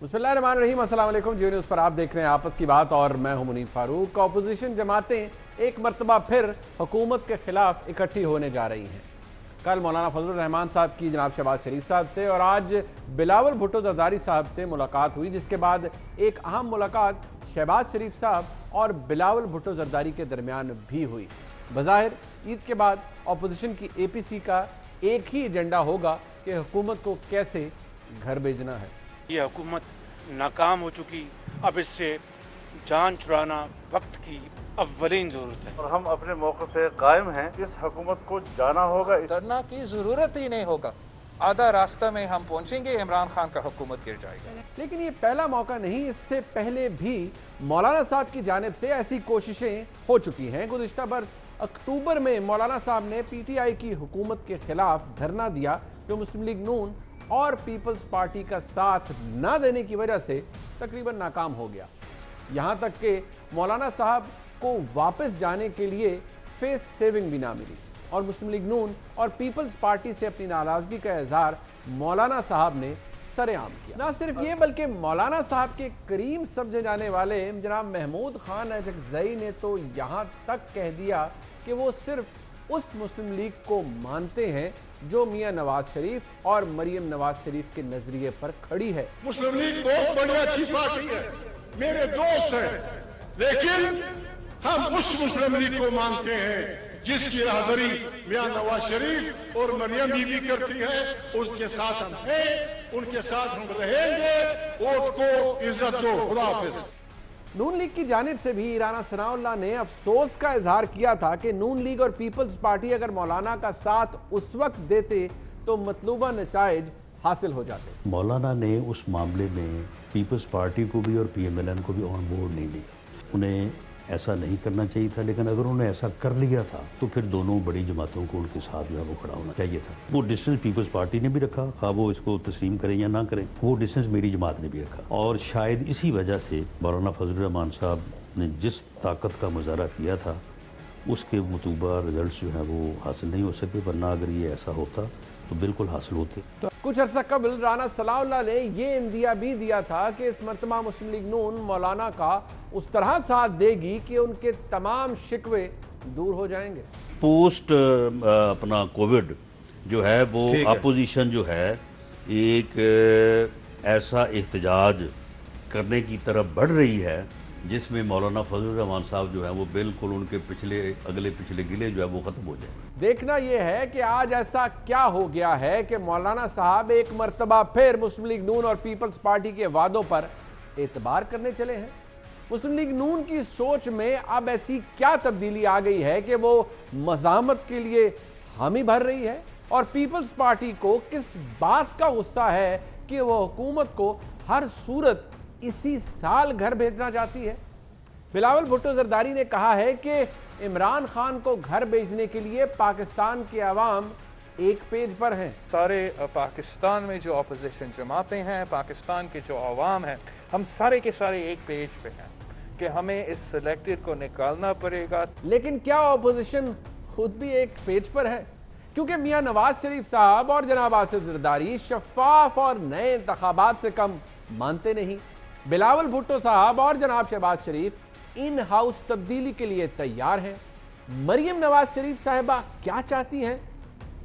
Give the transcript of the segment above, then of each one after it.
बिस्मिल्लाहिर्रहमानिर्रहीम, अस्सलाम वालेकुम। जियो न्यूज़ पर आप देख रहे हैं आपस की बात और मैं हूं मुनीफ फारूक। अपोजिशन जमातें एक मरतबा फिर हुकूमत के खिलाफ इकट्ठी होने जा रही हैं। कल मौलाना फजलुर रहमान साहब की जनाब शहबाज शरीफ साहब से और आज बिलावल भुट्टो जरदारी साहब से मुलाकात हुई, जिसके बाद एक अहम मुलाकात शहबाज शरीफ साहब और बिलावल भुट्टो जरदारी के दरमियान भी हुई। बज़ाहिर ईद के बाद अपोजिशन की APC का एक ही एजेंडा होगा कि हुकूमत को कैसे घर भेजना है। ये हुकूमत नाकाम हो चुकी, अब इससे जान छुड़ाना वक्त की अव्वलीन ज़रूरत है और हम अपने मौके पे कायम हैं। इस हुकूमत को जाना होगा, डरना की ज़रूरत ही नहीं होगा। आधा रास्ता में हम पहुंचेंगे, इमरान खान का हुकूमत गिर जाएगी। लेकिन ये पहला मौका नहीं, इससे पहले भी मौलाना साहब की जानिब से ऐसी कोशिशें हो चुकी हैं। गुज़िश्ता बरस अक्टूबर में मौलाना साहब ने PTI की हुकूमत के खिलाफ धरना दिया, जो मुस्लिम लीग नून और पीपल्स पार्टी का साथ न देने की वजह से तकरीबन नाकाम हो गया। यहाँ तक कि मौलाना साहब को वापस जाने के लिए फेस सेविंग भी ना मिली और मुस्लिम लीग नून और पीपल्स पार्टी से अपनी नाराजगी का इजहार मौलाना साहब ने सरेआम किया। ना सिर्फ ये बल्कि मौलाना साहब के करीम समझे जाने वाले जनाब महमूद खान अजगज़ई ने तो यहाँ तक कह दिया कि वो सिर्फ उस मुस्लिम लीग को मानते हैं जो मियां नवाज शरीफ और मरियम नवाज शरीफ के नजरिए पर खड़ी है। मुस्लिम लीग बहुत बड़ी अच्छी पार्टी है, मेरे दोस्त हैं, लेकिन हम उस मुस्लिम लीग को मानते हैं जिसकी राहबरी मियां नवाज शरीफ और मरियम बीबी करती है। उसके साथ हम हैं, उनके साथ हम रहेंगे। वोट को इज्जत दो। खुदा हाफिज। नून लीग की जानिब से भी राना सनाउल्लाह ने अफसोस का इजहार किया था कि नून लीग और पीपल्स पार्टी अगर मौलाना का साथ उस वक्त देते तो मतलूबा नताइज हासिल हो जाते। मौलाना ने उस मामले में पीपल्स पार्टी को भी और PMLN को भी ऑन बोर्ड नहीं लिया। उन्हें ऐसा नहीं करना चाहिए था, लेकिन अगर उन्होंने ऐसा कर लिया था तो फिर दोनों बड़ी जमातों को उनके साथ जो है वो खड़ा होना चाहिए था। वो डिस्टेंस पीपल्स पार्टी ने भी रखा, खा वो इसको तस्लीम करें या ना करें, वो डिस्टेंस मेरी जमात ने भी रखा। और शायद इसी वजह से मौलाना फजलुर रहमान साहब ने जिस ताकत का मुजाहरा किया था उसके मतूबा रिजल्ट जो है वो हासिल नहीं हो सके, वरना अगर ये ऐसा होता तो बिल्कुल हासिल होते। तो कुछ अर्सा कबल राना सनाउल्लाह ने ये इंदिया भी दिया था कि इस मरतबा मुस्लिम लीग नून मौलाना का उस तरह साथ देगी कि उनके तमाम शिकवे दूर हो जाएंगे। पोस्ट अपना कोविड जो है वो अपोजिशन जो है एक ऐसा एहतजाज करने की तरफ बढ़ रही है जिसमें मौलाना फजलुर रहमान साहब जो है वो बिल्कुल उनके अगले पिछले गिले जो है वो ख़त्म हो जाए। देखना यह है कि आज ऐसा क्या हो गया है कि मौलाना साहब एक मरतबा फिर मुस्लिम लीग नून और पीपल्स पार्टी के वादों पर एतबार करने चले हैं। मुस्लिम लीग नून की सोच में अब ऐसी क्या तब्दीली आ गई है कि वो मज़ामत के लिए हामी भर रही है और पीपल्स पार्टी को किस बात का गुस्सा है कि वो हुकूमत को हर सूरत इसी साल घर भेजना चाहती है। बिलावल भुट्टो जरदारी ने कहा है कि इमरान खान को घर भेजने के लिए पाकिस्तान के अवाम एक पेज पर हैं। सारे पाकिस्तान में जो अपोजिशन जमातें हैं, पाकिस्तान के जो अवाम हैं, हम सारे के सारे एक पेज पे हैं कि हमें इस सिलेक्टेड को निकालना पड़ेगा। लेकिन क्या अपोजिशन खुद भी एक पेज पर है? क्योंकि मियां नवाज शरीफ साहब और जनाब आसिफ जरदारी शफाफ और नए इंतखाबात से कम मानते नहीं। बिलावल भुट्टो साहब और जनाब शहबाज शरीफ इन हाउस तब्दीली के लिए तैयार हैं। मरियम नवाज शरीफ साहिबा क्या चाहती हैं,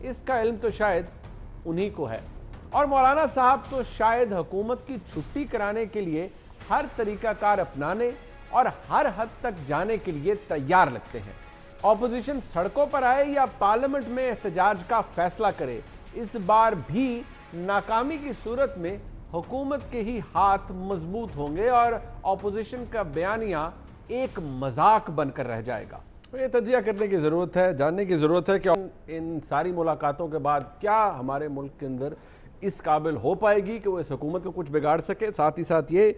इसका इल्म तो शायद उन्हीं को है और मौलाना साहब तो शायद हुकूमत की छुट्टी कराने के लिए हर तरीकाकार अपनाने और हर हद तक जाने के लिए तैयार लगते हैं। ऑपोजिशन सड़कों पर आए या पार्लियामेंट में एहतजाज का फैसला करे, इस बार भी नाकामी की सूरत में हुकूमत के ही हाथ मजबूत होंगे और ऑपोजिशन का बयानिया एक मजाक बनकर रह जाएगा। तो ये तजिया करने की ज़रूरत है, जानने की ज़रूरत है कि इन सारी मुलाकातों के बाद क्या हमारे मुल्क के अंदर इस काबिल हो पाएगी कि वो इस हुकूमत को कुछ बिगाड़ सके। साथ ही साथ ये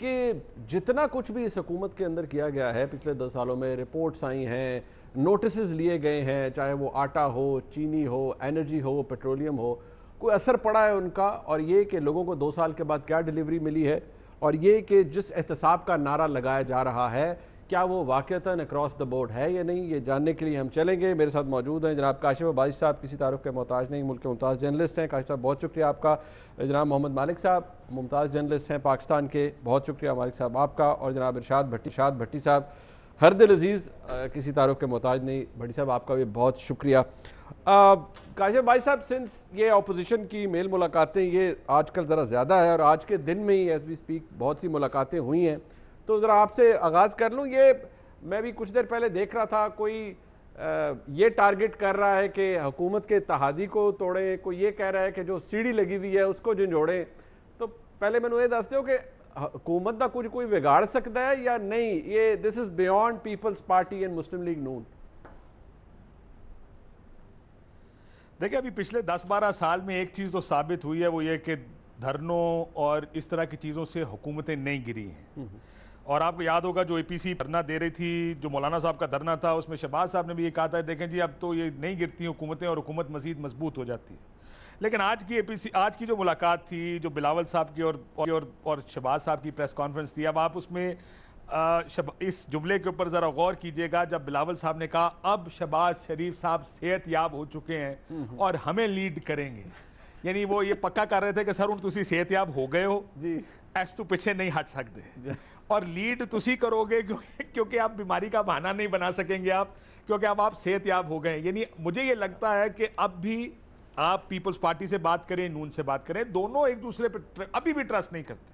कि जितना कुछ भी इस हुकूमत के अंदर किया गया है पिछले 2 सालों में, रिपोर्ट्स आई हैं, नोटिस लिए गए हैं, चाहे वो आटा हो, चीनी हो, एनर्जी हो, पेट्रोलियम हो, कोई असर पड़ा है उनका। और ये कि लोगों को 2 साल के बाद क्या डिलीवरी मिली है और ये कि जिस एहतसाब का नारा लगाया जा रहा है क्या वो वाक़तन अक्रॉस द बोर्ड है या नहीं, ये जानने के लिए हम चलेंगे। मेरे साथ मौजूद हैं जनाब काशिफ अब्बासी साहब, किसी तारुफ के मोहताज नहीं, मुल्क के मुमताज़ जर्नलिस्ट हैं। काशिफ साहब बहुत शुक्रिया आपका। जनाब मोहम्मद मालिक साहब मुमताज़ जर्नलिस्ट हैं पाकिस्तान के, बहुत शुक्रिया मालिक साहब आपका। और जनाब इरशाद भट्टी साहब हर दिल अजीज़, किसी तारुफ के मोहताज नहीं, भट्टी साहब आपका भी बहुत शुक्रिया। काशिफ भाई साहब, सिंस ये अपोजिशन की मेल मुलाकातें ये आजकल ज़रा ज़्यादा है और आज के दिन में ही एज वी स्पीक बहुत सी मुलाकातें हुई हैं, तो ज़रा आपसे आगाज़ कर लूँ। ये मैं भी कुछ देर पहले देख रहा था, कोई ये टारगेट कर रहा है कि हुकूमत के इत्तेहादी को तोड़ें, कोई ये कह रहा है कि जो सीढ़ी लगी हुई है उसको झंझोड़ें। तो पहले मैंने ये दस दो कि हुकूमत का कुछ कोई बिगाड़ सकता है या नहीं, ये this is beyond People's Party and Muslim League Noon. देखिए, अभी पिछले 10-12 साल में एक चीज़ तो साबित हुई है, वो ये कि धरनों और इस तरह की चीज़ों से हुकूमतें नहीं गिरी हैं। और आपको याद होगा जो एपीसी धरना दे रही थी, जो मौलाना साहब का धरना था, उसमें शहबाज साहब ने भी ये कहा था, देखें जी अब तो ये नहीं गिरती हुकूमतें और हुकूमत मज़ीद मजबूत हो जाती है। लेकिन आज की एपीसी, आज की जो मुलाकात थी, जो बिलावल साहब की और शहबाज साहब की प्रेस कॉन्फ्रेंस थी, अब आप उसमें इस जुमले के ऊपर ज़रा गौर कीजिएगा, जब बिलावल साहब ने कहा अब शहबाज शरीफ साहब सेहतयाब हो चुके हैं और हमें लीड करेंगे, यानी वो ये पक्का कर रहे थे कि सर हुण तुसी सेहतयाब हो गए हो जी, ऐस तो पीछे नहीं हट सकते और लीड तुसी करोगे क्योंकि आप बीमारी का बहाना नहीं बना सकेंगे आप, क्योंकि अब आप सेहतयाब हो गए। यानी मुझे ये लगता है कि अब भी आप पीपल्स पार्टी से बात करें, नून से बात करें, दोनों एक दूसरे पर अभी भी ट्रस्ट नहीं करते।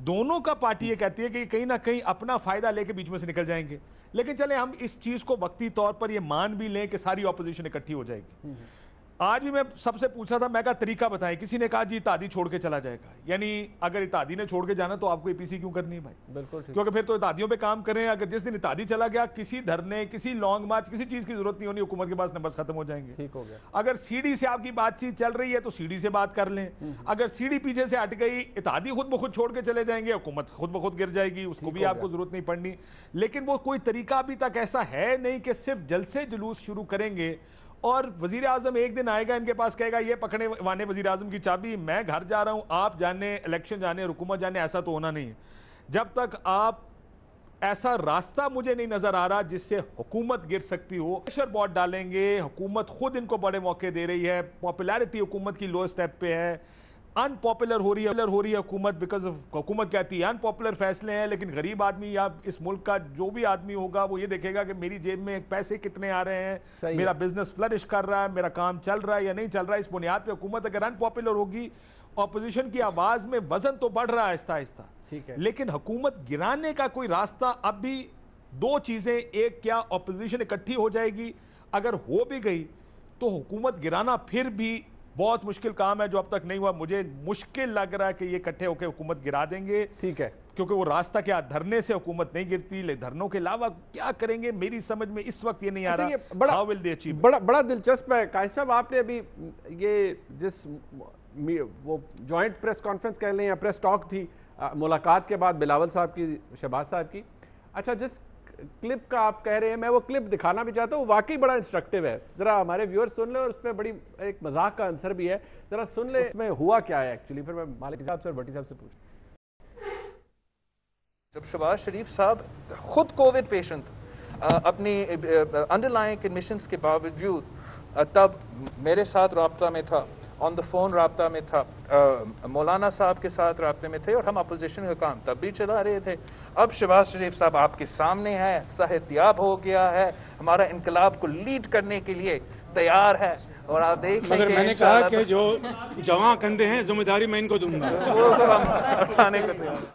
दोनों का पार्टी ये कहती है कि कहीं ना कहीं अपना फायदा लेके बीच में से निकल जाएंगे। लेकिन चले हम इस चीज को वक्ती तौर पर ये मान भी लें कि सारी ऑपोजिशन इकट्ठी हो जाएगी। आज भी मैं सबसे पूछा था, मैं कहा तरीका बताएं, किसी ने कहा जी इत्तेहादी छोड़ के चला जाएगा। यानी अगर इत्तेहादी ने छोड़ के जाना तो आपको एपीसी क्यों करनी है भाई? बिल्कुल, क्योंकि फिर तो इत्तेहादियों पे काम करें। अगर जिस दिन इत्तेहादी चला गया, किसी धरने, किसी लॉन्ग मार्च, किसी चीज की जरूरत नहीं होनी, हुकूमत के पास नंबर्स खत्म हो जाएंगे। ठीक हो गया। अगर सीढ़ी से आपकी बातचीत चल रही है तो सीढ़ी से बात कर लें। अगर सीढ़ी पीछे से हट गई, इत्तेहादी खुद ब खुद छोड़ के चले जाएंगे, हुकूमत खुद ब खुद गिर जाएगी, उसको भी आपको जरूरत नहीं पड़नी। लेकिन वो कोई तरीका अभी तक ऐसा है नहीं कि सिर्फ जलसे जुलूस शुरू करेंगे और वजीर आजम एक दिन आएगा इनके पास, कहेगा ये पकड़ने वाने वजीर आजम की चाबी, मैं घर जा रहा हूं, आप जाने, इलेक्शन जाने, हुकूमत जाने, ऐसा तो होना नहीं है। जब तक आप ऐसा रास्ता मुझे नहीं नजर आ रहा जिससे हुकूमत गिर सकती हो, प्रेशर बहुत डालेंगे। हुकूमत खुद इनको बड़े मौके दे रही है, पॉपुलैरिटी हुकूमत की लो स्टेप पे है, अनपॉपुलर हो रही है हुकूमत, बिकॉज हुकूमत कहती है अनपॉपुलर फैसले हैं। लेकिन गरीब आदमी या इस मुल्क का जो भी आदमी होगा वो ये देखेगा कि मेरी जेब में पैसे कितने आ रहे हैं, मेरा बिजनेस फ्लरिश कर रहा है, मेरा काम चल रहा है या नहीं चल रहा है। इस बुनियाद पे हुकूमत अगर अनपॉपुलर होगी, ऑपोजिशन की आवाज में वजन तो बढ़ रहा है आहिस्ता आहिस्ता, ठीक है, लेकिन हुकूमत गिराने का कोई रास्ता अब भी, दो चीजें, एक क्या ऑपोजिशन इकट्ठी हो जाएगी, अगर हो भी गई तो हुकूमत गिराना फिर भी बहुत मुश्किल काम है, जो अब तक नहीं हुआ। मुझे मुश्किल लग रहा है कि ये इकट्ठे होकर हुकूमत गिरा देंगे, ठीक है, क्योंकि वो रास्ता क्या, धरने से हुकूमत नहीं गिरती, ले धरनों के अलावा क्या करेंगे, मेरी समझ में इस वक्त ये नहीं आ रहा। How will they achieve? बड़ा दिलचस्प है काशिफ साहब, आपने अभी ये जिस वो जॉइंट प्रेस कॉन्फ्रेंस कह लें या प्रेस टॉक थी मुलाकात के बाद बिलावल साहब की, शहबाज साहब की, अच्छा जिस क्लिप का आप कह रहे हैं, मैं वो क्लिप दिखाना भी चाहता हूँ, वाकई बड़ा इंस्ट्रक्टिव है, जरा हमारे व्यूअर्स सुन ले, और उसमें बड़ी एक मजाक का आंसर भी है, जरा सुन ले उसमें हुआ क्या है एक्चुअली, फिर मैं मालिक साहब से और भट्टी साहब से पूछ। जब शहबाज शरीफ साहब खुद कोविड पेशेंट अपनी अंडरलाइंग कंडीशंस के बावजूद तब मेरे साथ राब्ता में था, ऑन द फोन राब्ता में था, मौलाना साहब के साथ राब्ते में थे, और हम अपोजिशन का काम तब भी चला रहे थे। अब शहबाज शरीफ साहब आपके सामने है, सेहतयाब हो गया है, हमारा इनकलाब को लीड करने के लिए तैयार है, और आप देख लेंगे। मगर मैंने कहा कि जो जवां कंधे हैं जिम्मेदारी मैं इनको दूंगा, वो तो हम उठाने को तैयार।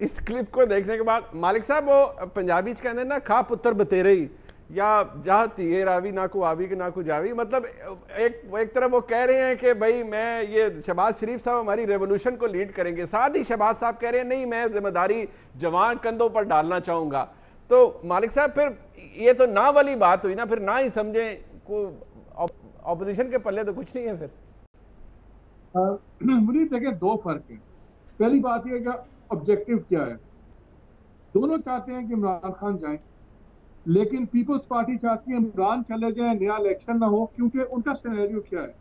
इस क्लिप को देखने के बाद मालिक साहब, वो पंजाबी कहते हैं ना, खा पुत्र बतेरे ही, या जहाँ तीये रावी ना को आवी के ना को जावी, मतलब एक तरफ वो कह रहे हैं कि भाई मैं ये शहबाज शरीफ साहब हमारी रेवोल्यूशन को लीड करेंगे, साथ ही शहबाज साहब कह रहे हैं नहीं मैं जिम्मेदारी जवान कंधों पर डालना चाहूंगा। तो मालिक साहब फिर ये तो ना वाली बात हुई ना, फिर ना ही समझे को ऑपोजिशन के पल्ले तो कुछ नहीं है। फिर मुझे देखें दो फर्क है। पहली बात यह कि ऑब्जेक्टिव क्या है, दोनों चाहते हैं कि इमरान खान जाए, लेकिन पीपल्स पार्टी चाहती है इमरान चले जाए, नया इलेक्शन ना हो, क्योंकि उनका सिनेरियो क्या है,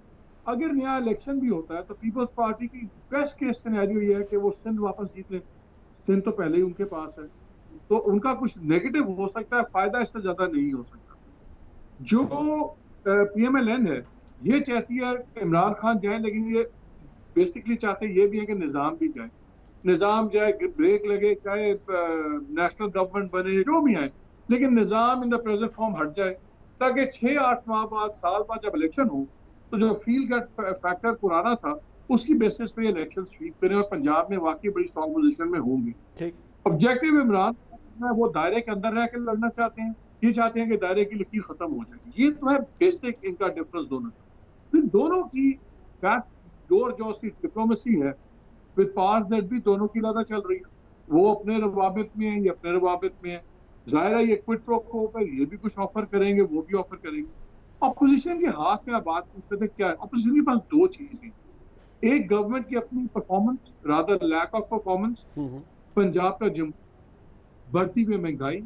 अगर नया इलेक्शन भी होता है तो पीपल्स पार्टी की बेस्ट केस सिनेरियो ये है कि वो सिंध वापस जीत ले। सिंध तो पहले ही उनके पास है, तो उनका कुछ नेगेटिव हो सकता है, फायदा इससे ज्यादा नहीं हो सकता। जो PMLN है ये चाहती है इमरान खान जाए, लेकिन ये बेसिकली चाहते ये भी है कि निज़ाम भी जाए, निज़ाम जाए, ब्रेक लगे, चाहे नेशनल गवर्नमेंट बने, जो भी आए, लेकिन निज़ाम इन द प्रेजेंट फॉर्म हट जाए, ताकि 6-8 माह बाद, साल बाद जब इलेक्शन हो तो जो फील का फैक्टर पुराना था उसकी बेसिस पे इलेक्शन स्वीप करें और पंजाब में वाकई बड़ी स्ट्रॉन्ग पोजीशन में होंगे। ठीक, ऑब्जेक्टिव इमरान वो दायरे के अंदर रह के लड़ना चाहते हैं, ये चाहते हैं कि दायरे की लकीर खत्म हो जाए। ये तो है बेसिक इनका डिफरेंस दोनों का। फिर दोनों की डोर जो उसकी डिप्लोमेसी है विद पावर्स दैट भी दोनों की ज्यादा चल रही है। वो अपने रवाबित में है, ये अपने रवाबित में है। जाहिर है ये क्विट प्रो को पर ये भी कुछ ऑफर करेंगे, वो भी ऑफर करेंगे। अपोजिशन के हाथ में आप बात पूछते थे क्या है, अपोजिशन के पास दो चीजें, एक गवर्नमेंट की अपनी performance, rather lack of performance, Punjab का जम बढ़ती हुई महंगाई,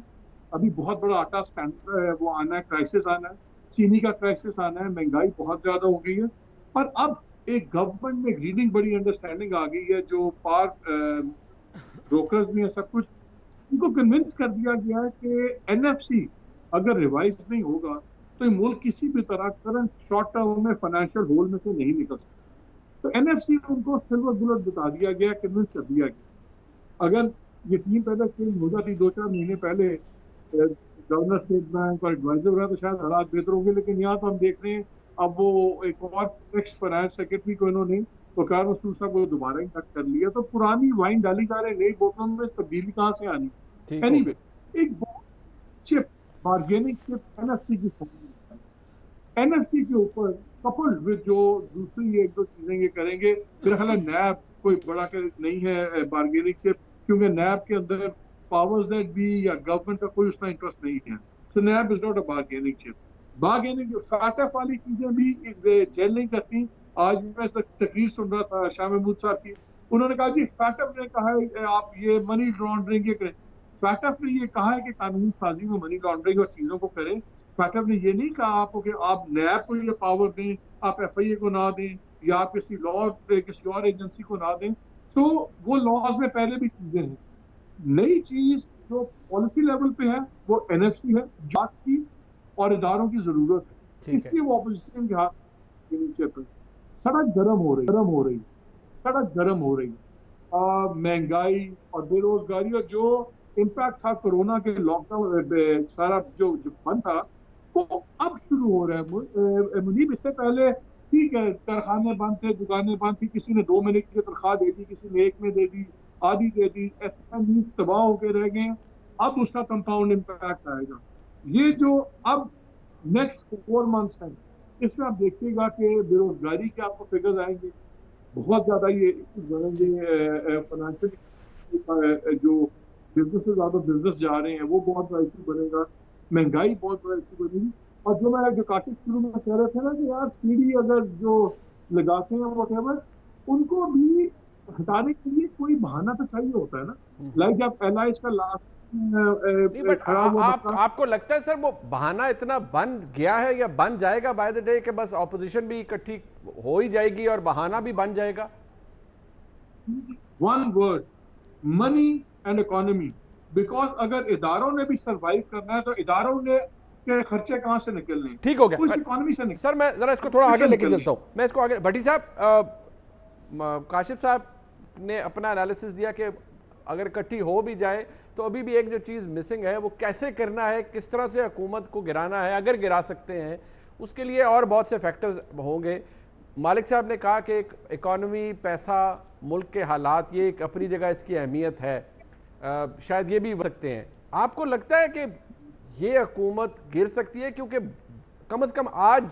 अभी बहुत बड़ा आटा स्टैंडर्ड है वो आना है, क्राइसिस आना है, चीनी का क्राइसिस आना है, महंगाई बहुत ज्यादा हो गई है। और अब एक गवर्नमेंट में रीडिंग बड़ी अंडरस्टैंडिंग आ गई है, जो पार ब्रोकर्स भी है, सब कुछ उनको कन्विंस कर दिया गया है कि NFC अगर रिवाइज नहीं होगा तो ये मुल्क किसी भी तरह करंट शॉर्ट टर्म में फाइनेंशियल होल में से नहीं निकल सकता। तो NFC उनको सिल्वर बुलेट बता दिया गया, कन्विंस कर दिया गया। अगर ये टीम पहले चेंज हो जाती 2-4 महीने पहले गवर्नर स्टेट बैंक और एडवाइजर वगैरह, तो शायद हालात बेहतर होंगे। लेकिन यहाँ तो हम देख रहे हैं अब वो एक और एक्स फाइनेंस सेक्रेटरी को इन्होंने वकार मसूद साहब को दोबारा इंटैक्ट कर लिया। तो पुरानी वाइन डाली जा रही, नई बोतलों में तब्दीली कहाँ से आनी। एनीवे एक चिप बार्गेनिंग चिप NFC की NFC के ऊपर कपल्ड विद जो दूसरी एक दो चीजें ये करेंगे। मेरा ख्याल है नैब कोई बड़ा नहीं है बार्गेनिंग चिप, क्योंकि नैब के अंदर पावर्स दैट भी या गवर्नमेंट का कोई उसमें इंटरेस्ट नहीं है। So NAB is not a bargaining chip. Bargaining FATF वाली चीजें भी जेल नहीं करती। आज मैं तकरीर सुन रहा था शाह महमूद साहब की, उन्होंने कहा जी फैटफ ने कहा है आप ये मनी लॉन्ड्रिंग ये करें। फैटफ ने ये कहा है कि कानून साजी में मनी लॉन्ड्रिंग और चीजों को करें। फैटफ ने ये नहीं कहा आपको कि आप नैब को ये पावर दें, आप FIA को ना दें, या आप किसी लॉ किसी और एजेंसी को ना दें। सो वो लॉज में पहले भी चीजें हैं। नई चीज जो पॉलिसी लेवल पे है वो NFC है, जांच की और इदारों की जरूरत है। इसलिए वो ऑपोजिशन के हाथ के नीचे पे सड़क गर्म हो रही सड़क गर्म हो रही महंगाई और बेरोजगारी और जो इम्पैक्ट था कोरोना के लॉकडाउन सारा जो बंद था वो अब शुरू हो रहा है। मुनीब इससे पहले ठीक है कारखाने बंद थे, दुकानें बंद थी, किसी ने 2 महीने की तनख्वाह दे दी, किसी ने 1 में दे दी, आधी दे दी, SME तबाह होकर रह गए। अब उसका कंपाउंड इम्पैक्ट आएगा। ये जो अब नेक्स्ट 4 मंथ्स है इसमें आप देखिएगा कि बेरोजगारी के आपको फिगर्स आएंगे बहुत ज्यादा। ये फाइनेंशियल जो बिजनेस से ज्यादा बिजनेस जा रहे हैं वो बहुत बड़ा इशू बनेगा, महंगाई बहुत बड़ा इशू बनेगी। और जो काफी शुरू में कह रहे थे ना कि यार सीढ़ी अगर जो लगाते हैं व्हाटएवर उनको भी हटाने के लिए कोई बहाना तो चाहिए होता है ना। लाइक जब LIS का लास्ट आपको लगता है सर वो बहाना इतना बन गया है या बन जाएगा बाय द डे कि बस ऑपोजिशन भी इकट्ठी हो ही जाएगी और बहाना भी बन जाएगा? One word, money and economy. Because अगर इदारों ने भी सरवाइव करना है तो इदारों ने के खर्चे कहां से निकलने। ठीक हो गया, उस इकोनॉमी से निकल। सर मैं जरा इसको थोड़ा आगे लेके चलता हूं। मैं इसको आगे, भट्टी साहब, काशिफ साहब ने अपना एनालिसिस दिया कि अगर इकट्ठी हो भी जाए तो अभी भी एक जो चीज़ मिसिंग है वो कैसे करना है, किस तरह से हुकूमत को गिराना है, अगर गिरा सकते हैं उसके लिए और बहुत से फैक्टर्स होंगे। मालिक साहब ने कहा कि एक इकॉनमी, पैसा, मुल्क के हालात, ये एक अपनी जगह इसकी अहमियत है, शायद ये भी हो सकते हैं। आपको लगता है कि ये हुकूमत गिर सकती है? क्योंकि कम से कम आज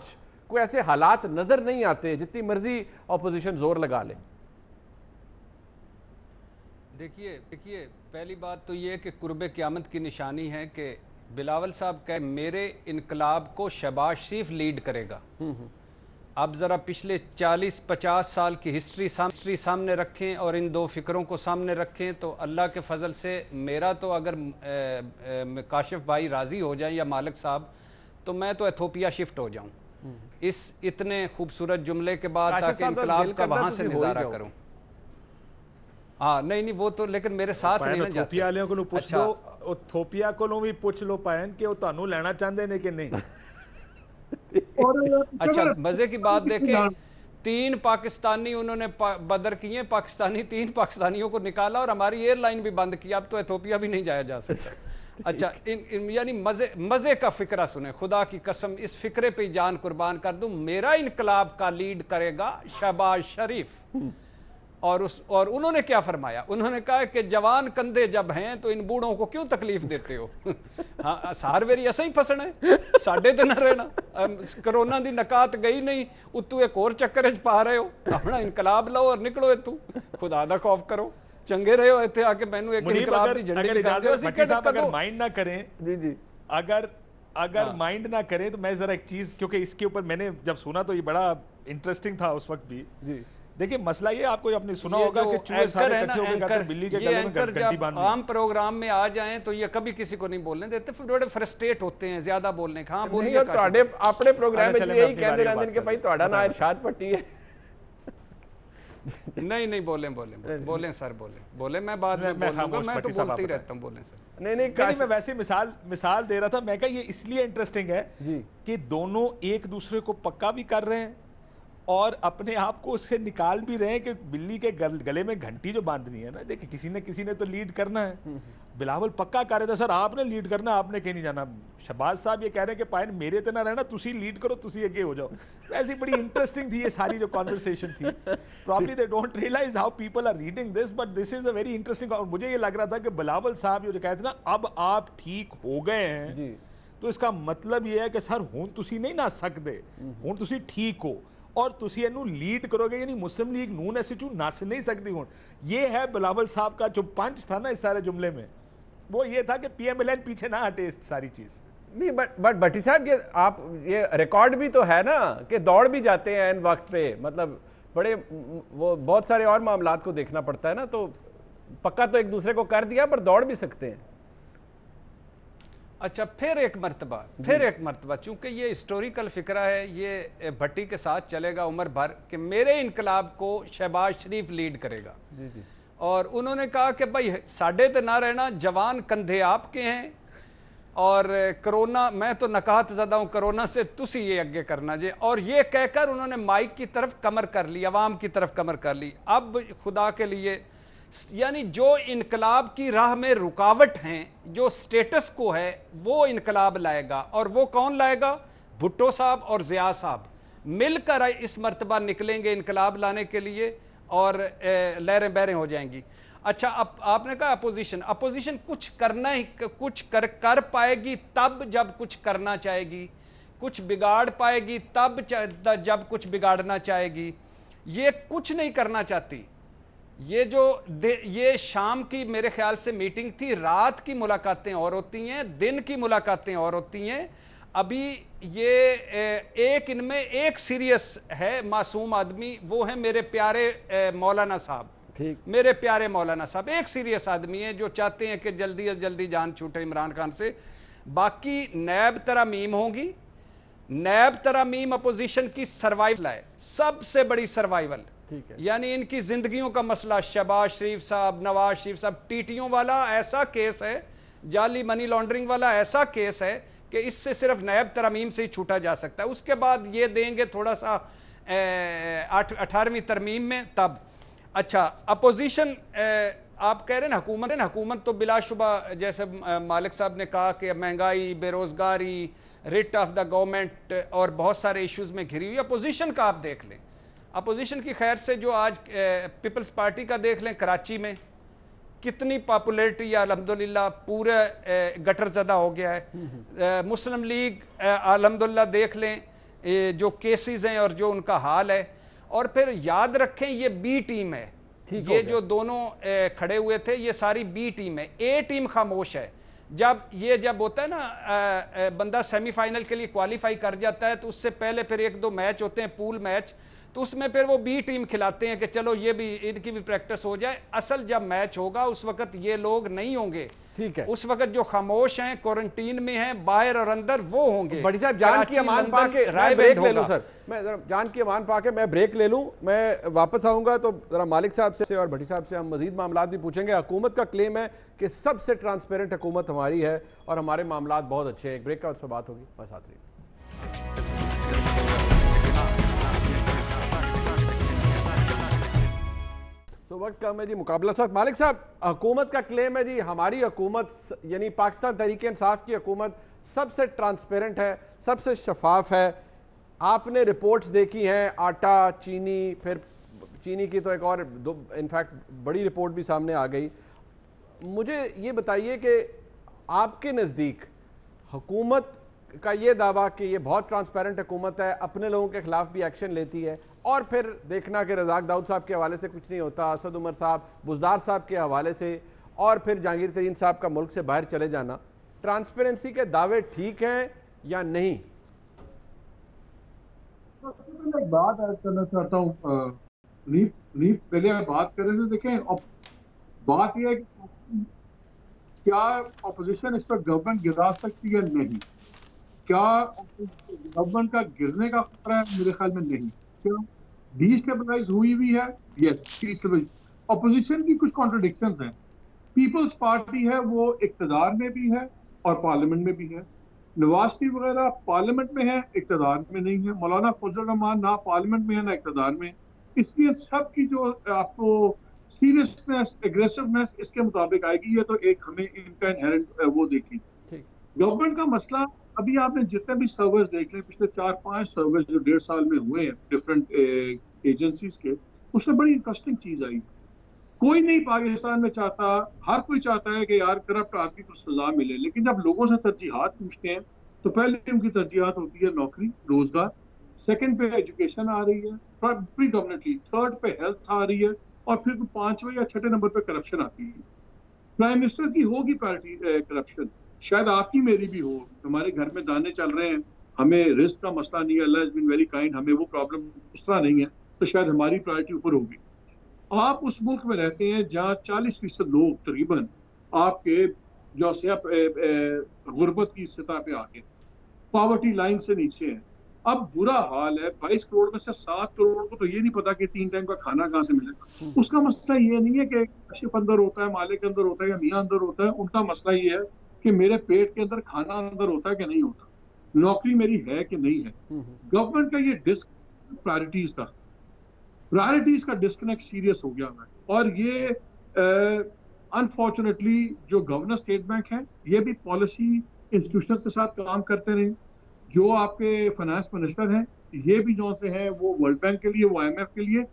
कोई ऐसे हालात नज़र नहीं आते जितनी मर्जी अपोजिशन जोर लगा ले। देखिए पहली बात तो ये कि कुर्बे क़यामत की निशानी है कि बिलावल साहब कहे मेरे इनकलाब को शहबाज शरीफ लीड करेगा। अब ज़रा पिछले 40-50 साल की हिस्ट्री सामने रखें और इन दो फिक्रों को सामने रखें तो अल्लाह के फजल से मेरा तो अगर काशिफ भाई राज़ी हो जाए या मालिक साहब तो मैं तो एथोपिया शिफ्ट हो जाऊं इस इतने खूबसूरत जुमले के बाद, ताकि इनकलाब का वहाँ से नज़ारा करूँ। हाँ नहीं नहीं वो तो लेकिन मेरे साथ नहीं ना जाते। थोपिया वालों को पूछ अच्छा। लो, ਉਹ ਥੋਪੀਆ ਕੋਲੋਂ ਵੀ ਪੁੱਛ ਲਓ ਪਾਇਨ ਕਿ ਉਹ ਤੁਹਾਨੂੰ ਲੈਣਾ ਚਾਹੁੰਦੇ ਨੇ ਕਿ ਨਹੀਂ। अच्छा मजे की बात देखें, 3 पाकिस्तानी उन्होंने बदर किए, पाकिस्तानी 3 पाकिस्तानियों को निकाला और हमारी एयरलाइन भी बंद की, अब तो एथोपिया भी नहीं जाया जा सकता। अच्छा यानी मजे का फिक्रा सुने, खुदा की कसम इस फिक्रे पे जान कुर्बान कर दूं, मेरा इनकलाब का लीड करेगा शहबाज शरीफ। और उन्होंने क्या फरमाया, उन्होंने कहा कि जवान कंधे जब हैं तो इन बूढ़ों को क्यों तकलीफ देते हो। हाँ सार वेरी ऐसा ही फसना है, साढ़े दिन रहना, कोरोना दी नकात गई नहीं, उतू एक और चक्कर च पा रहे हो, अपना इनकलाब लो और निकलो इतू, खुदा दा खौफ करो, चंगे रहे हो इतने आके मैनू एक इनकलाब दी झंडी अगर माइंड ना करें, जी जी अगर माइंड ना करें तो मैं जरा एक चीज, क्योंकि इसके ऊपर मैंने जब सुना तो ये बड़ा इंटरेस्टिंग था उस वक्त भी जी। देखिए मसला ये आपको आपने सुना होगा कि चूहे सारे इकट्ठे होकर कहते हैं बिल्ली के गले में घंटी बांध, आम प्रोग्राम में आ जाएं तो ये कभी किसी को नहीं बोलने देते, फिर बड़े फ्रस्ट्रेट होते हैं ज्यादा बोलने का। हाँ बोलिए, अपने प्रोग्राम में यही कहते रहते हैं कि भाई ਤੁਹਾਡਾ ना इरशाद पट्टी है। नहीं बोलें सर, बोले मैं बाद में बोलूंगा, मैं तो बोलते ही रहता हूँ, बोलें सर। नहीं मैं वैसे मिसाल दे रहा था, मैं कहा ये इसलिए इंटरेस्टिंग है कि दोनों एक दूसरे को पक्का भी कर रहे हैं और अपने आप को उससे निकाल भी रहे हैं कि बिल्ली के गले में घंटी जो बांधनी है ना, देखिए किसी ने तो लीड करना है। बिलावल पक्का कर रहे थे सर आपने लीड करना, आपने कहीं नहीं जाना। शहबाज साहब ये कह रहे हैं कि पायन मेरे तो ना रहना, तुसी लीड करो, तुसी आगे हो जाओ। वैसी बड़ी इंटरेस्टिंग थी ये सारी जो कॉन्वर्सेशन थी। Probably they don't realize how people are reading this, but this is a very interesting. और मुझे ये लग रहा था कि बिलावल साहब जो कहते ना अब आप ठीक हो गए हैं, तो इसका मतलब ये है कि सर हुण तुसी नहीं ना सकते, हुण तुसी ठीक हो और तुसी इनू लीड करोगे, यानी मुस्लिम लीग नून ऐसे चू नस नहीं सकती हूं। ये है बिलावल साहब का जो पंच था ना इस सारे जुमले में, वो ये था कि पीएमएलएन पीछे ना हटे इस सारी चीज। नहीं बट भट्टी साहब ये आप ये रिकॉर्ड भी तो है ना कि दौड़ भी जाते हैं इन वक्त पे, मतलब बड़े वो बहुत सारे और मामलात को देखना पड़ता है ना, तो पक्का तो एक दूसरे को कर दिया पर दौड़ भी सकते हैं। अच्छा फिर एक मर्तबा चूंकि ये हिस्टोरिकल फिक्रा है, ये भट्टी के साथ चलेगा उम्र भर कि मेरे इनकलाब को शहबाज शरीफ लीड करेगा। जी। और उन्होंने कहा कि भाई साढ़े तो ना रहना, जवान कंधे आपके हैं और कोरोना मैं तो नकात ज़्यादा हूँ, कोरोना से तुसी ये आगे करना जे। और ये कहकर उन्होंने माइक की तरफ कमर कर ली, अवाम की तरफ कमर कर ली। अब खुदा के लिए यानी जो इनकलाब की राह में रुकावट हैं, जो स्टेटस को है वो इनकलाब लाएगा, और वो कौन लाएगा, भुट्टो साहब और ज़िया साहब मिलकर इस मर्तबा निकलेंगे इनकलाब लाने के लिए और लहरें बहरें हो जाएंगी। अच्छा अब आपने कहा अपोजिशन कुछ करना ही कुछ कर पाएगी तब जब कुछ करना चाहेगी, कुछ बिगाड़ पाएगी तब जब कुछ बिगाड़ना चाहेगी। ये कुछ नहीं करना चाहती। ये शाम की मेरे ख्याल से मीटिंग थी, रात की मुलाकातें और होती हैं, दिन की मुलाकातें और होती हैं। अभी ये एक इनमें एक सीरियस है मासूम आदमी, वो है मेरे प्यारे मौलाना साहब। ठीक, मेरे प्यारे मौलाना साहब एक सीरियस आदमी है जो चाहते हैं कि जल्दी से जल्दी जान छूटे इमरान खान से। बाकी नैब तरमीम होगी, नैब तरमीम अपोजिशन की सर्वाइवल है, सबसे बड़ी सर्वाइवल। ठीक है, यानी इनकी जिंदगियों का मसला, शहबाज शरीफ साहब, नवाज शरीफ साहब, टीटियों वाला ऐसा केस है, जाली मनी लॉन्ड्रिंग वाला ऐसा केस है कि इससे सिर्फ नैब तरमीम से ही छूटा जा सकता है। उसके बाद ये देंगे थोड़ा सा 18वीं तरमीम में तब। अच्छा अपोजिशन आप कह रहे हैं हुकूमत तो बिलाशुबा जैसे मालिक साहब ने कहा कि महंगाई, बेरोजगारी, रिट ऑफ द गवर्नमेंट और बहुत सारे इश्यूज में घिरी हुई। अपोजिशन का आप देख लें, अपोजिशन की खैर से जो आज पीपल्स पार्टी का देख लें, कराची में कितनी पॉपुलैरिटी है अल्हम्दुलिल्लाह, पूरे गटर ज़दा हो गया है। मुस्लिम लीग अल्हम्दुलिल्लाह देख लें जो केसेस हैं और जो उनका हाल है। और फिर याद रखें ये बी टीम है, ये जो दोनों खड़े हुए थे ये सारी बी टीम है, ए टीम खामोश है। जब होता है ना बंदा सेमीफाइनल के लिए क्वालिफाई कर जाता है तो उससे पहले फिर 1-2 मैच होते हैं पूल मैच, तो उसमें फिर वो बी टीम खिलाते हैं कि चलो ये भी, इनकी भी प्रैक्टिस हो जाए। असल जब मैच होगा उस वक्त ये लोग नहीं होंगे, ठीक है, उस वक्त जो खामोश हैं, क्वारंटीन में हैं, बाहर और अंदर, वो होंगे। बड़ी साहब जान की अमान पाके मैं ब्रेक ले लूं सर, मैं जरा जान की अमान पाके मैं ब्रेक ले लूं, मैं वापस आऊंगा तो जरा मालिक साहब से और भट्टी साहब से हम मजीद मामलात भी पूछेंगे। हुकूमत का क्लेम है कि सबसे ट्रांसपेरेंट हुकूमत हमारी है और हमारे मामलात बहुत अच्छे हैं। एक ब्रेक का उस पर बात होगी, बस साथ रहिए। तो वक्त कम है जी, मुकाबला साथ। मालिक साहब, हुकूमत का क्लेम है जी हमारी हुकूमत यानी पाकिस्तान तहरीक इंसाफ की हुकूमत सबसे ट्रांसपेरेंट है, सबसे शफाफ है। आपने रिपोर्ट्स देखी हैं, आटा, चीनी, फिर चीनी की तो एक और इनफैक्ट बड़ी रिपोर्ट भी सामने आ गई। मुझे ये बताइए कि आपके नज़दीक हुकूमत का ये दावा कि ये बहुत ट्रांसपेरेंट हुकूमत है, अपने लोगों के खिलाफ भी एक्शन लेती है, और फिर देखना कि रज़ाक दाऊद साहब के हवाले से कुछ नहीं होता, असद उमर साहब, बुज़दार साहब के हवाले से, और फिर जहांगीर तरीन साहब का मुल्क से बाहर चले जाना, ट्रांसपेरेंसी के दावे ठीक हैं या नहीं? एक बात ऐड करना चाहता हूँ, पहले बात कर रहे थे, देखें बात यह है कि क्या अपोजिशन इस पर गवर्नमेंट गिरा सकती है? नहीं। क्या गवर्नमेंट का गिरने का खतरा है? मेरे ख्याल में नहीं। क्या डिस्टेबलाइज हुई है? यस। अपोजिशन की कुछ कॉन्ट्रडिक्शंस हैं। पीपल्स पार्टी है वो इक्तदार में भी है और पार्लियामेंट में भी है। नवाज शरीफ वगैरह पार्लियामेंट में है, इक्तदार में नहीं है। मौलाना फजल रहमान ना पार्लियामेंट में है ना इक्तदार में। इसलिए सब की जो आपको सीरियसनेस, एग्रेसिवनेस इसके मुताबिक आएगी। ये तो एक हमें इनका इनहेरेंट वो देखी। गवर्नमेंट का मसला, अभी आपने जितने भी सर्वर्स देख लें, पिछले 4-5 सर्वर्स जो 1.5 साल में हुए हैं डिफरेंट एजेंसीज के, उसमें बड़ी इंटरेस्टिंग चीज आई। कोई नहीं पाकिस्तान में चाहता, हर कोई चाहता है कि यार करप्ट आदमी को सजा मिले, लेकिन जब लोगों से तरजीहात पूछते हैं तो पहले उनकी तरजीहात होती है नौकरी, रोजगार, सेकंड पे एजुकेशन आ रही है प्रीडोमिनेटली, थर्ड पे हेल्थ आ रही है, और फिर 5वें या 6ठे नंबर पे करप्शन आती है। प्राइम मिनिस्टर की होगी पैरिटी करप्शन, शायद आपकी मेरी भी हो। हमारे घर में दाने चल रहे हैं, हमें रिस्क का मसला नहीं है, अल्लाह हैज बीन वेरी काइंड, हमें वो प्रॉब्लम उस तरह नहीं है, तो शायद हमारी प्रायोरिटी ऊपर होगी। आप उस मुल्क में रहते हैं जहाँ 40% लोग तकरीबन आपके जो गुर्बत की सतह पे आके पॉवर्टी लाइन से नीचे हैं। अब बुरा हाल है, 22 करोड़ में से 7 करोड़ को तो ये नहीं पता कि 3 टाइम का खाना कहाँ से मिलेगा। उसका मसला ये नहीं है कि कशिफ अंदर होता है, मालिक अंदर होता है या मियाँ अंदर होता है। उनका मसला ये है कि मेरे पेट के अंदर खाना अंदर होता है कि नहीं होता, नौकरी मेरी है कि नहीं है। गवर्नमेंट का ये प्रायोरिटीज का डिस्कनेक्ट सीरियस हो गया है, और ये अनफॉर्चुनेटली जो गवर्नर स्टेट बैंक है ये भी पॉलिसी इंस्टीट्यूशन के साथ काम करते रहे। जो आपके फाइनेंस मिनिस्टर हैं ये भी जो से हैं वो वर्ल्ड बैंक के लिए, वो IMF के लिए,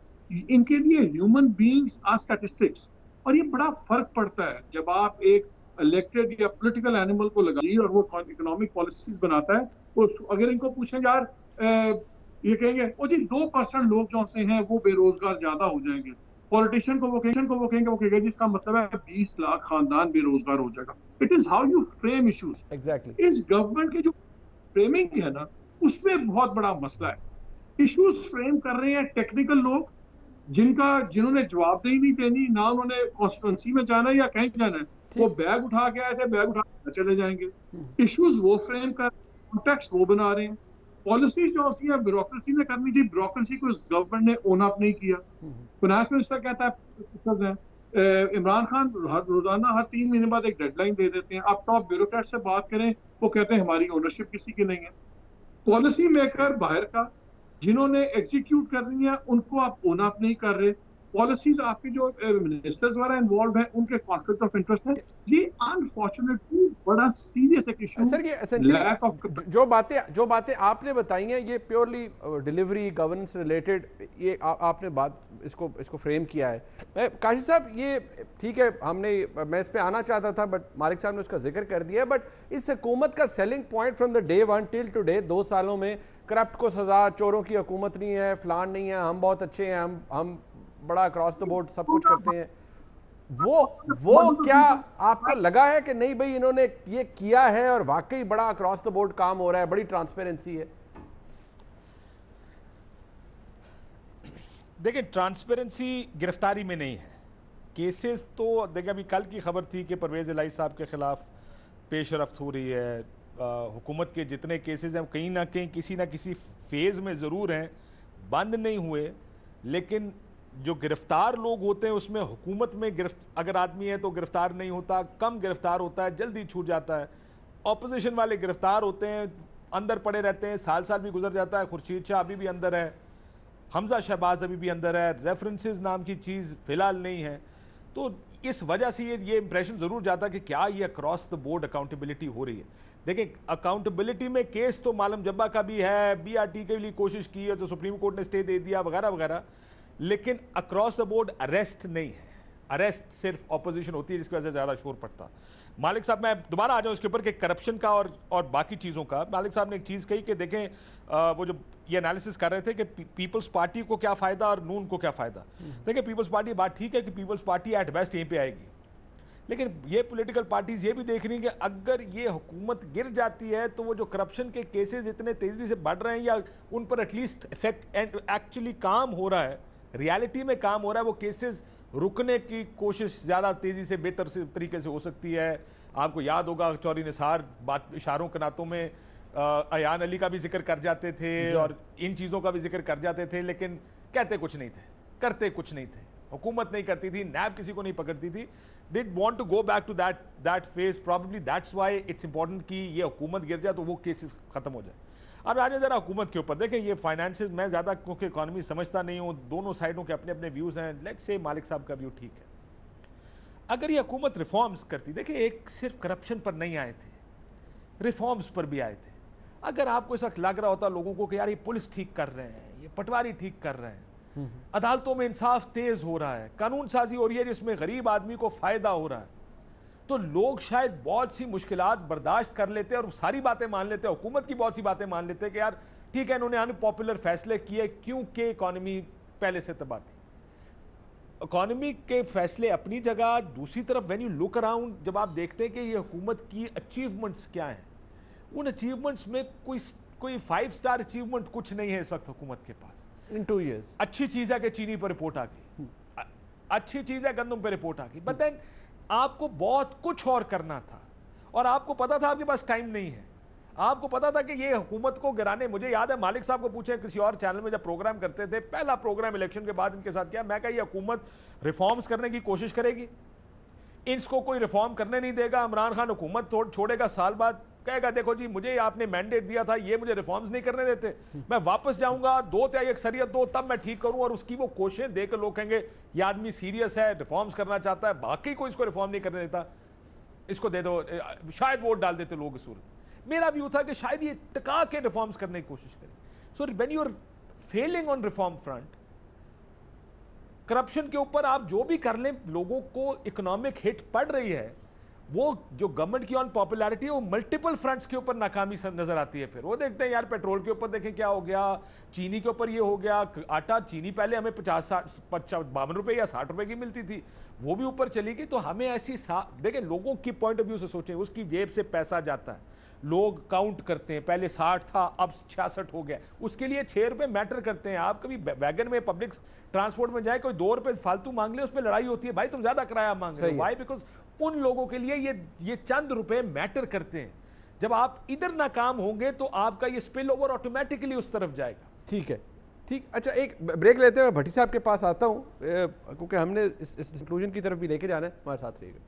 इनके लिए ह्यूमन बीइंग्स आर स्टैटिस्टिक्स। और ये बड़ा फर्क पड़ता है जब आप एक इलेक्टेड या पॉलिटिकल एनिमल को लगाइए और वो इकोनॉमिक पॉलिसीज बनाता है। वो अगर इनको पूछें यार ये कहेंगे ओ जी 2% लोग जो से हैं वो बेरोजगार ज्यादा हो जाएंगे। पॉलिटिशियन को वो कहेंगे जिसका मतलब है 20 लाख खानदान बेरोजगार हो जाएगा। It is how you frame issues. Exactly इस गवर्नमेंट के जो फ्रेमिंग है ना, उसमें बहुत बड़ा मसला है। इश्यूज फ्रेम कर रहे हैं टेक्निकल लोग जिन्होंने जवाबदेही नहीं देनी, ना उन्होंने कॉन्स्टिट्यूंसी में जाना या कहीं जाना है। वो बैग उठा के आए थे, बैग उठा के चले जाएंगे। इश्यूज वो फ्रेम कर, कॉन्टेक्स्ट वो बना रहे हैं। पॉलिसी जो होती है ब्यूरोक्रेसी ने करनी थी, ब्यूरोक्रेसी को इस गवर्नमेंट ने ओन अप नहीं किया। फाइनेंस मिनिस्टर कहता है, इमरान खान रोजाना हर 3 महीने बाद एक डेडलाइन दे देते हैं। आप टॉप ब्यूरोक्रेट से बात करें, वो कहते हैं हमारी ओनरशिप किसी की नहीं है। पॉलिसी मेकर बाहर का जिन्होंने एग्जीक्यूट करनी है उनको आप ओन अप नहीं कर रहे। पॉलिसीज आपके जो मिनिस्टर्स द्वारा इन्वॉल्व है उनके कॉन्फ्लिक्ट ऑफ इंटरेस्ट है। ये अनफॉर्चुनेटली बड़ा सीरियस एक इशू। सर ये एसेंशियली जो बातें आपने बताई हैं ये प्योरली डिलीवरी गवर्नेंस रिलेटेड, ये आपने बात इसको फ्रेम किया है। काशिफ साहब ये ठीक है, मैं इस पे आना चाहता था बट मालिक साहब ने उसका जिक्र कर दिया। बट इस हुकूमत का selling point from the day 1 till today 2 सालों में करप्ट को सजा, चोरों की हुकूमत नहीं है, फलान नहीं है, हम बहुत अच्छे हैं, हम बड़ा अक्रॉस द बोर्ड सब कुछ करते हैं, वो क्या आपको लगा है कि नहीं भाई इन्होंने ये किया है और वाकई बड़ा अक्रॉस द बोर्ड काम हो रहा है, बड़ी ट्रांसपेरेंसी है? देखिए, ट्रांसपेरेंसी गिरफ्तारी में नहीं है। केसेस तो देखिए, अभी कल की खबर थी कि परवेज़ इलाही साहब के खिलाफ पेशरफ्त हो रही है। हुकूमत के जितने केसेस हैं कहीं ना कहीं किसी ना किसी फेज़ में ज़रूर हैं, बंद नहीं हुए, लेकिन जो गिरफ्तार लोग होते हैं उसमें हुकूमत में अगर आदमी है तो गिरफ्तार नहीं होता, कम गिरफ्तार होता है, जल्दी छूट जाता है। ऑपोजिशन वाले गिरफ्तार होते हैं, अंदर पड़े रहते हैं, साल साल भी गुजर जाता है। खुर्शीद शाह अभी भी अंदर है, हमजा शहबाज अभी भी अंदर है, रेफरेंसेस नाम की चीज़ फिलहाल नहीं है। तो इस वजह से ये इंप्रेशन ज़रूर जाता है कि क्या ये अक्रॉस द बोर्ड अकाउंटेबिलिटी हो रही है। देखिए, अकाउंटेबिलिटी में केस तो मालम जब्बा का भी है, BRT के लिए कोशिश की है तो सुप्रीम कोर्ट ने स्टे दे दिया वगैरह वगैरह, लेकिन अक्रॉस द बोर्ड अरेस्ट नहीं है। अरेस्ट सिर्फ ऑपोजिशन होती है, जिसकी वजह से ज़्यादा शोर पड़ता। मालिक साहब, मैं दोबारा आ जाऊँ इसके ऊपर कि करप्शन का और बाकी चीज़ों का। मालिक साहब ने एक चीज़ कही कि देखें, वो जो ये एनालिसिस कर रहे थे कि पीपल्स पार्टी को क्या फ़ायदा और नून को क्या फ़ायदा। देखिए, पीपल्स पार्टी, बात ठीक है कि पीपल्स पार्टी एट बेस्ट यहीं पे आएगी, लेकिन ये पॉलिटिकल पार्टीज ये भी देख रही हैं कि अगर ये हुकूमत गिर जाती है तो वो जो करप्शन के केसेस इतने तेज़ी से बढ़ रहे हैं या उन पर एटलीस्ट इफेक्ट एक्चुअली काम हो रहा है, रियलिटी में काम हो रहा है, वो केसेस रुकने की कोशिश ज़्यादा तेज़ी से बेहतर से तरीके से हो सकती है। आपको याद होगा चौधरी निसार बात इशारों के नातों में अयान अली का भी जिक्र कर जाते थे और इन चीज़ों का भी जिक्र कर जाते थे, लेकिन कहते कुछ नहीं थे, करते कुछ नहीं थे। हुकूमत नहीं करती थी, नैब किसी को नहीं पकड़ती थी। They want to go back to that phase, probably that's why it's important कि ये हुकूमत गिर जाए तो वो केसेस खत्म हो जाए। अब आ जाए जरा हुकूमत के ऊपर। देखें, ये फाइनेंसेस मैं ज़्यादा क्योंकि इकॉनमी समझता नहीं हूँ, दोनों साइडों के अपने अपने व्यूज़ हैं। लेट्स से मालिक साहब का व्यू ठीक है, अगर ये हुकूमत रिफॉर्म्स करती, देखिए एक सिर्फ करप्शन पर नहीं आए थे, रिफॉर्म्स पर भी आए थे। अगर आपको इस वक्त लग रहा होता लोगों को कि यार ये पुलिस ठीक कर रहे हैं, ये पटवारी ठीक कर रहे हैं, अदालतों में इंसाफ तेज हो रहा है, कानून साजी हो रही है जिसमें गरीब आदमी को फायदा हो रहा है, तो लोग शायद बहुत सी मुश्किलात बर्दाश्त कर लेते और सारी बातें मान लेते, हुकूमत की बहुत सी बातें मान लेते कि यार ठीक है, इन्होंने अनपॉपुलर फैसले किए क्योंकि इकॉनमी पहले से तबाह थी। इकॉनमी के फैसले अपनी जगह, दूसरी तरफ व्हेन यू लुक अराउंड, जब आप देखते हैं कि ये हुकूमत की अचीवमेंट्स क्या हैं, उन अचीवमेंट्स में कोई 5 स्टार अचीवमेंट कुछ नहीं है इस वक्त हुकूमत के पास। इन 2 years अच्छी चीज है कि चीनी पर रिपोर्ट आ गई, अच्छी चीज है गंदम पर रिपोर्ट आ गई, बट देन आपको बहुत कुछ और करना था और आपको पता था आपके पास टाइम नहीं है। आपको पता था कि ये हुकूमत को गिराने, मुझे याद है मालिक साहब को पूछे किसी और चैनल में जब प्रोग्राम करते थे, पहला प्रोग्राम इलेक्शन के बाद इनके साथ किया, मैं कहा ये हुकूमत रिफॉर्म्स करने की कोशिश करेगी, इसको कोई रिफॉर्म करने नहीं देगा। इमरान खान हुकूमत छोड़ेगा, साल बाद कहेगा देखो जी मुझे आपने मैंडेट दिया था, ये मुझे रिफॉर्म्स नहीं करने देते, मैं वापस जाऊंगा, 2 तिहाई अक्सरियत दो तब मैं ठीक करूं। और उसकी वो कोशिशें देकर लोग कहेंगे ये आदमी सीरियस है, रिफॉर्म्स करना चाहता है, बाकी कोई इसको रिफॉर्म नहीं करने देता, इसको दे दो, शायद वोट डाल देते लोग इस सूरत। मेरा व्यू था कि शायद ये टिका के रिफॉर्म्स करने की कोशिश करें। So when you are failing on reform front, corruption के ऊपर आप जो भी कर लें, लोगों को इकोनॉमिक हिट पड़ रही है, वो जो गवर्नमेंट की ऑन पॉपुलैरिटी है वो मल्टीपल फ्रंट्स के ऊपर नाकामी नजर आती है। फिर वो देखते हैं यार पेट्रोल के ऊपर देखें क्या हो गया, चीनी के ऊपर ये हो गया, आटा चीनी पहले हमें 52 रुपए या 60 रुपए की मिलती थी, वो भी ऊपर चली गई। तो हमें ऐसी देखें, लोगों की पॉइंट ऑफ व्यू से सोचें, उसकी जेब से पैसा जाता है, लोग काउंट करते हैं, पहले 60 था अब 66 हो गया, उसके लिए 6 रुपए मैटर करते हैं। आप कभी वैगन में पब्लिक ट्रांसपोर्ट में जाए, कोई 2 रुपए फालतू मांग ले, उसमें लड़ाई होती है, भाई तुम ज्यादा किराया मांग रहे हो। व्हाई? बिकॉज उन लोगों के लिए ये चंद रुपए मैटर करते हैं। जब आप इधर नाकाम होंगे तो आपका ये स्पिल ओवर ऑटोमेटिकली उस तरफ जाएगा। ठीक है, ठीक। अच्छा, एक ब्रेक लेते हुए भट्टी साहब के पास आता हूं, क्योंकि हमने इस कंक्लूजन की तरफ भी लेके जाना है, हमारे साथ रहिएगा।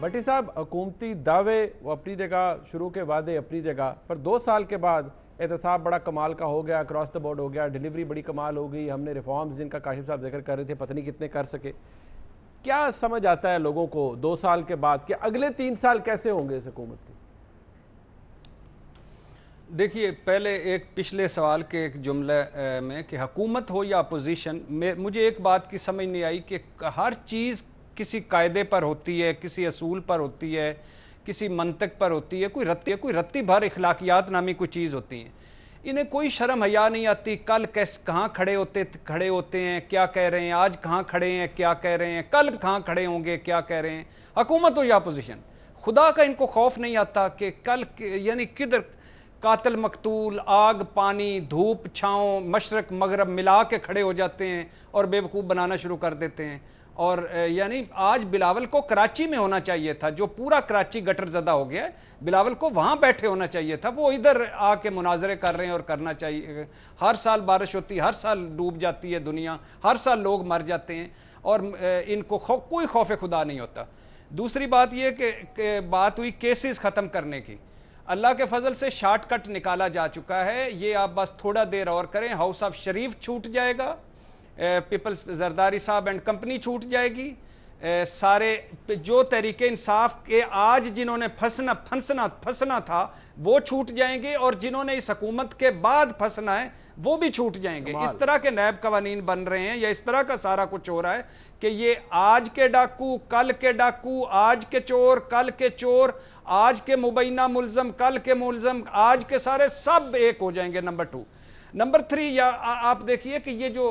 भट्टी साहब, हुकूमती दावे वो अपनी जगह, शुरू के वादे अपनी जगह, पर 2 साल के बाद एहतसाब बड़ा कमाल का हो गया, क्रॉस द बोर्ड हो गया, डिलीवरी बड़ी कमाल हो गई, हमने रिफॉर्म्स जिनका काशिफ साहब जिक्र कर रहे थे पता नहीं कितने कर सके। क्या समझ आता है लोगों को 2 साल के बाद कि अगले 3 साल कैसे होंगे इस हुकूमत के? देखिए, पहले एक पिछले सवाल के एक जुमले में कि हुकूमत हो या अपोजिशन, मुझे एक बात की समझ नहीं आई कि हर चीज़ किसी कायदे पर होती है, किसी असूल पर होती है, किसी मंतक पर होती है, कोई रत्ती भर इखलाकियात नामी कोई चीज़ होती है। इन्हें कोई शर्म हया नहीं आती, कल कहाँ खड़े होते हैं, क्या कह रहे हैं, आज कहाँ खड़े हैं, क्या कह रहे हैं, कल कहाँ खड़े होंगे, क्या कह रहे हैं। हुकूमत हो या अपोजिशन, खुदा का इनको खौफ नहीं आता कि कल यानी किधर कातिल मकतूल, आग पानी, धूप छाँव, मशरक मगरब मिला के खड़े हो जाते हैं और बेवकूफ़ बनाना शुरू कर देते हैं। और यानी आज बिलावल को कराची में होना चाहिए था, जो पूरा कराची गटर ज़दा हो गया है, बिलावल को वहाँ बैठे होना चाहिए था। वो इधर आके मुनाजरे कर रहे हैं और करना चाहिए। हर साल बारिश होती है, हर साल डूब जाती है दुनिया, हर साल लोग मर जाते हैं और इनको कोई खौफ खुदा नहीं होता। दूसरी बात यह कि बात हुई केसेस ख़त्म करने की, अल्लाह के फजल से शॉर्टकट निकाला जा चुका है। ये आप बस थोड़ा देर और करें, हाउस ऑफ शरीफ छूट जाएगा, पीपल्स जरदारी साहब एंड कंपनी छूट जाएगी, सारे जो तरीके इंसाफ के आज जिन्होंने फंसना था वो छूट जाएंगे और जिन्होंने इस हुकूमत के बाद फंसना है वो भी छूट जाएंगे। इस तरह के नैब कवानीन बन रहे हैं या इस तरह का सारा कुछ हो रहा है कि ये आज के डाकू कल के डाकू, आज के चोर कल के चोर, आज के मुबैना मुलजम कल के मुलजम, आज के सारे सब एक हो जाएंगे। नंबर 2। नंबर 3, या आप देखिए कि ये जो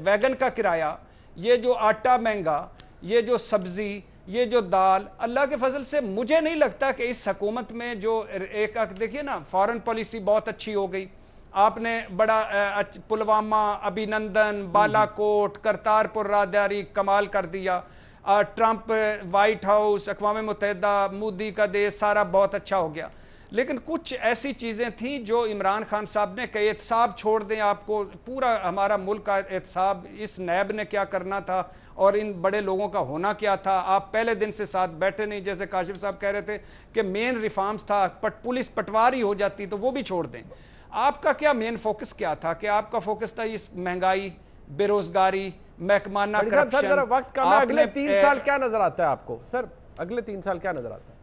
वैगन का किराया, ये जो आटा महंगा, ये जो सब्जी, ये जो दाल, अल्लाह के फजल से मुझे नहीं लगता कि इस हुकूमत में जो एक देखिए ना, फॉरेन पॉलिसी बहुत अच्छी हो गई। आपने बड़ा पुलवामा, अभिनंदन, बालाकोट, करतारपुर राहदारी कमाल कर दिया। ट्रंप, वाइट हाउस, अक़वाम मुत्तहिदा, मोदी का देश, सारा बहुत अच्छा हो गया। लेकिन कुछ ऐसी चीज़ें थीं जो इमरान खान साहब ने कहे, एहतसाब छोड़ दें, आपको पूरा हमारा मुल्क का एहतसाब इस नैब ने क्या करना था और इन बड़े लोगों का होना क्या था। आप पहले दिन से साथ बैठे नहीं, जैसे काशिफ साहब कह रहे थे कि मेन रिफॉर्म्स था, पुलिस पटवारी हो जाती तो वो भी छोड़ दें। आपका क्या मेन फोकस क्या था? कि आपका फोकस था इस महंगाई, बेरोजगारी, महकमाना करप्शन। वक्त का अगले 3 साल क्या नजर आता है आपको सर? अगले 3 साल क्या नजर आता है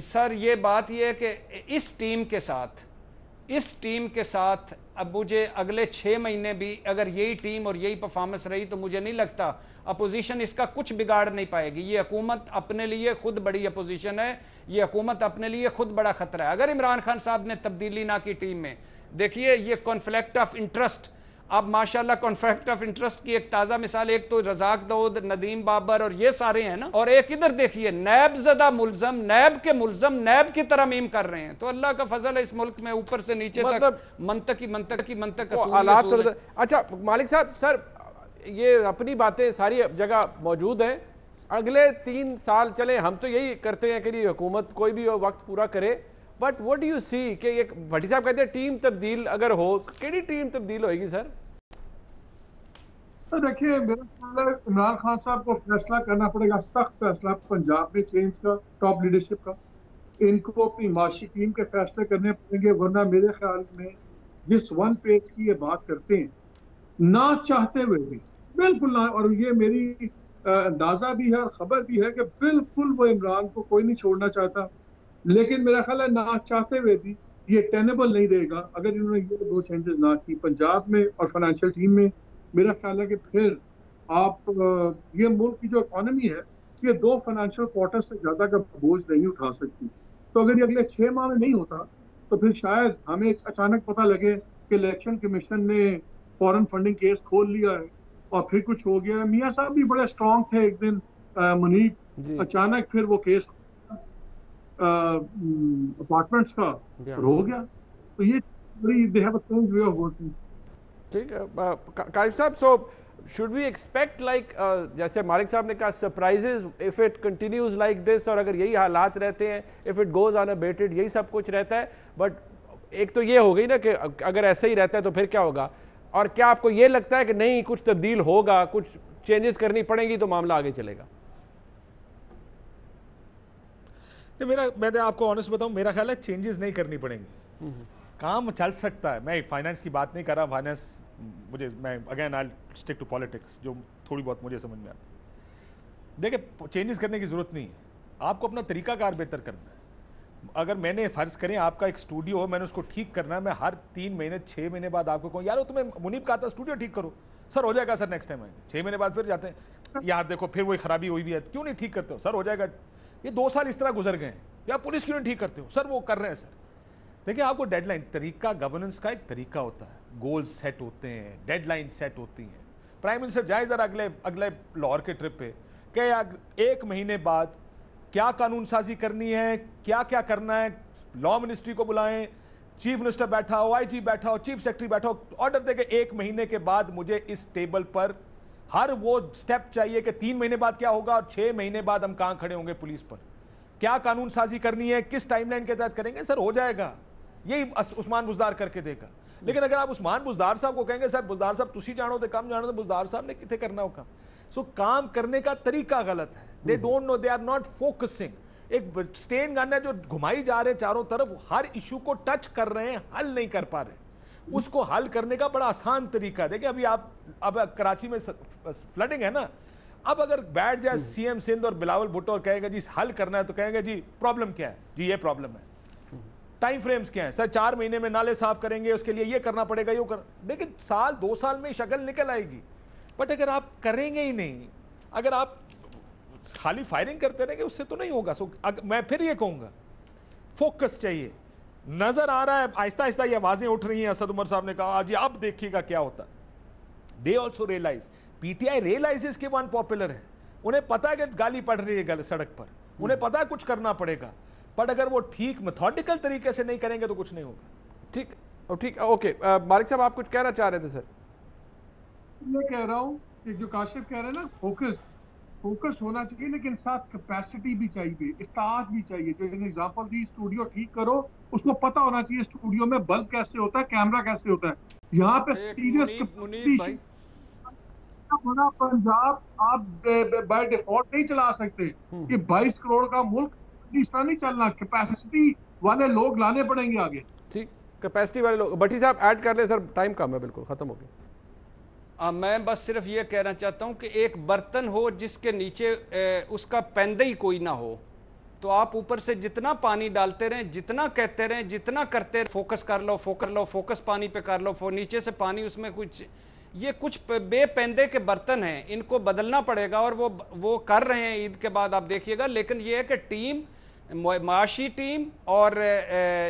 सर? ये बात ये है कि इस टीम के साथ अब मुझे अगले 6 महीने भी अगर यही टीम और यही परफॉर्मेंस रही तो मुझे नहीं लगता अपोजिशन इसका कुछ बिगाड़ नहीं पाएगी। ये हुकूमत अपने लिए खुद बड़ी अपोजिशन है, ये हुकूमत अपने लिए खुद बड़ा खतरा है। अगर इमरान खान साहब ने तब्दीली ना की टीम में, देखिए ये कॉन्फ्लिक्ट ऑफ इंटरेस्ट, अब माशाल्लाह कॉन्फ्लिक्ट ऑफ इंटरेस्ट की एक ताज़ा मिसाल, एक तो रजाक दाऊद, नदीम बाबर और ये सारे हैं ना, और एक इधर देखिए नैब ज़दा मुल्ज़म, नैब के मुल्ज़म नैब की तरमीम कर रहे हैं। तो अल्लाह का फजल है इस मुल्क में ऊपर से नीचे तक मंतक हालात। अच्छा मालिक साहब, सर ये अपनी बातें सारी जगह मौजूद हैं। अगले 3 साल चले, हम तो यही करते हैं कि हुकूमत कोई भी वक्त पूरा करे, but what do you see कि एक भट्टी साहब कहते हैं टीम तब्दील अगर हो, केड़ी टीम तब्दील होएगी सर? तो देखिए मेरा ख्याल है इमरान खान साहब को फैसला करना पड़ेगा, सख्त फैसला पंजाब में चेंज का, टॉप लीडरशिप का। इनको अपनी माशी टीम के फैसले करने पड़ेंगे, वरना मेरे ख्याल में जिस 1 पेज की ये बात करते हैं, ना चाहते हुए भी बिल्कुल ना, और ये मेरी अंदाजा भी है और खबर भी है कि बिल्कुल वो इमरान को कोई नहीं छोड़ना चाहता, लेकिन मेरा ख्याल है ना चाहते हुए भी ये टेनेबल नहीं रहेगा अगर इन्होंने ये 2 चेंजेस ना की पंजाब में और फाइनेंशियल टीम में। मेरा ख्याल है कि फिर आप ये मुल्क की जो इकॉनमी है ये 2 फाइनेंशियल क्वार्टर से ज़्यादा का बोझ नहीं उठा सकती। तो अगर ये अगले 6 माह में नहीं होता तो फिर शायद हमें अचानक पता लगे कि इलेक्शन कमीशन ने फॉरेन फंडिंग केस खोल लिया है और फिर कुछ हो गया। मियाँ साहब भी बड़े स्ट्रॉन्ग थे एक दिन, मुनीब, अचानक फिर वो केस अपार्टमेंट्स का हो गया। तो ये बड़ी they have a strong way of working. ठीक है काशिफ साहब, so should we expect like जैसे मालिक साहब ने कहा surprises if it continues like this, और अगर यही हालात रहते हैं, इफ इट गोज अनअबेटेड, यही सब कुछ रहता है। बट एक तो ये हो गई ना कि अगर ऐसे ही रहता है तो फिर क्या होगा, और क्या आपको ये लगता है कि नहीं कुछ तब्दील होगा, कुछ चेंजेस करनी पड़ेगी तो मामला आगे चलेगा? मैं आपको ऑनेस्ट बताऊं, मेरा ख्याल है चेंजेस नहीं करनी पड़ेंगी, काम चल सकता है। मैं फाइनेंस की बात नहीं कर रहा, फाइनेंस मैं again I stick to politics जो थोड़ी बहुत मुझे समझ में आती है। देखिए चेंजेस करने की ज़रूरत नहीं है, आपको अपना तरीकाकार बेहतर करना है। अगर मैंने फ़र्ज़ करें आपका एक स्टूडियो हो, मैंने उसको ठीक करना है, मैं हर 3 महीने 6 महीने बाद आपको कहूँ यार तुम्हें मुनीब कहा था स्टूडियो ठीक करो, सर हो जाएगा सर नेक्स्ट टाइम आएंगे। 6 महीने बाद फिर जाते हैं, यार देखो फिर वही खराबी हुई भी है, क्यों नहीं ठीक करते हो, सर हो जाएगा। ये 2 साल इस तरह गुजर गए हैं, या पुलिस क्यों नहीं ठीक करते हो, सर वो कर रहे हैं सर। देखिए आपको डेडलाइन, तरीका गवर्नेंस का एक तरीका होता है, गोल्स सेट होते हैं, डेडलाइन सेट होती हैं। प्राइम मिनिस्टर जाए जरा अगले लाहौर के ट्रिप पे, क्या 1 महीने बाद क्या कानून साजी करनी है, क्या क्या करना है, लॉ मिनिस्ट्री को बुलाएं, चीफ मिनिस्टर बैठा हो, आईजी बैठा हो, चीफ सेक्रेटरी बैठा हो, ऑर्डर दे के 1 महीने के बाद मुझे इस टेबल पर हर वो स्टेप चाहिए कि 3 महीने बाद क्या होगा और 6 महीने बाद हम कहां खड़े होंगे पुलिस पर, क्या कानून साजी करनी है, किस टाइमलाइन के तहत करेंगे। सर हो जाएगा, यही उस्मान बुज़दार करके देगा। लेकिन अगर आप उस्मान बुज़दार साहब को कहेंगे सर बुज़दार साहब तुसी जानो तो कम जानो, तो बुज़दार साहब ने कितने करना होगा। सो काम करने का तरीका गलत है, they don't know, they are not focusing. एक स्टेन गन है जो घुमाई जा रहे हैं चारों तरफ, हर इशू को टच कर रहे हैं, हल नहीं कर पा रहे। उसको हल करने का बड़ा आसान तरीका है। देखिए अभी आप अब कराची में फ्लडिंग है ना, अब अगर बैठ जाए सीएम सिंध और बिलावल भुट्टो और कहेगा जी हल करना है, तो कहेंगे जी प्रॉब्लम क्या है, जी ये प्रॉब्लम है, टाइम फ्रेम्स क्या है, सर 4 महीने में नाले साफ करेंगे, उसके लिए ये करना पड़ेगा, ये कर। देखिए साल 2 साल में शक्ल निकल आएगी, बट अगर आप करेंगे ही नहीं, अगर आप खाली फायरिंग करते रहेंगे उससे तो नहीं होगा। सो मैं फिर ये कहूंगा फोकस चाहिए। नजर आ रहा है आहिस्ता आहिस्ता ये आवाजें उठ रही हैं, असद उमर साहब ने कहा जी अब देखिएगा क्या होता। They also realise, PTI realises कि वो अनपॉपुलर है, उन्हें पता है कि गाली पड़ रही है सड़क पर, उन्हें पता है कुछ करना पड़ेगा, बट अगर वो ठीक मेथोडिकल तरीके से नहीं करेंगे तो कुछ नहीं होगा। ठीक ठीक ओके मालिक साहब आप कुछ कहना चाह रहे थे सर? मैं कह रहा हूँ कि जो काशिफ कह रहे हैं ना, फोकस होना चाहिए, लेकिन साथ कैपेसिटी भी चाहिए, इस्ताद भी चाहिए। जो एग्जांपल दी, स्टूडियो ठीक करो, उसको पता होना चाहिए स्टूडियो में बल्ब कैसे होता है, कैमरा कैसे होता है। यहाँ पे सीरियस बड़ा पंजाब आप बाय डिफॉल्ट नहीं चला सकते कि 22 करोड़ का मुल्क इस तरह नहीं चलना, कैपेसिटी वाले लोग लाने पड़ेंगे आगे। ठीक, कैपेसिटी वाले लोग। भट्टी साहब ऐड कर ले सर, टाइम कम है, बिल्कुल खत्म हो गया। मैं बस सिर्फ ये कहना चाहता हूँ कि एक बर्तन हो जिसके नीचे उसका पैंदा ही कोई ना हो, तो आप ऊपर से जितना पानी डालते रहें, जितना कहते रहें, जितना करते रहें, फोकस कर लो, फोकस पानी पे कर लो, नीचे से पानी उसमें कुछ, ये कुछ बेपैंदे के बर्तन हैं, इनको बदलना पड़ेगा और वो कर रहे हैं ईद के बाद, आप देखिएगा। लेकिन ये है कि टीम, माशी टीम और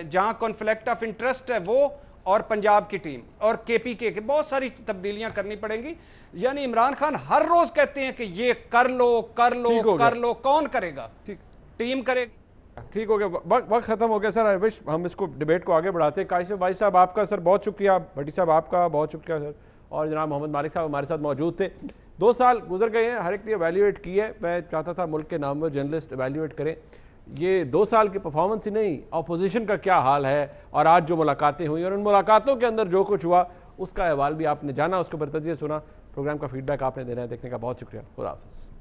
जहाँ कॉन्फ्लिक्ट ऑफ इंटरेस्ट है वो, और पंजाब की टीम और केपीके के बहुत सारी तब्दीलियां करनी पड़ेंगी। यानी इमरान खान हर रोज कहते हैं कि ये कर लो, कौन करेगा? ठीक, टीम करेगी। ठीक हो गया, वक्त खत्म हो गया सर। आई विश हम इसको डिबेट को आगे बढ़ाते हैं। काशिफ भाई साहब आपका सर बहुत शुक्रिया, भट्टी साहब आपका बहुत शुक्रिया सर, और जनाब मोहम्मद मालिक साहब हमारे साथ मौजूद थे। 2 साल गुजर गए हैं, हर एक ने एवेल्यूएट की है। मैं चाहता था मुल्क के नामवर जर्नलिस्ट एवेल्यूएट करें ये 2 साल की परफॉर्मेंस ही नहीं, अपोजिशन का क्या हाल है, और आज जो मुलाकातें हुई और उन मुलाकातों के अंदर जो कुछ हुआ उसका अहवाल भी आपने जाना, उसके ऊपर तजिए सुना। प्रोग्राम का फीडबैक आपने देना है, देखने का बहुत शुक्रिया। खुदा हाफिज़।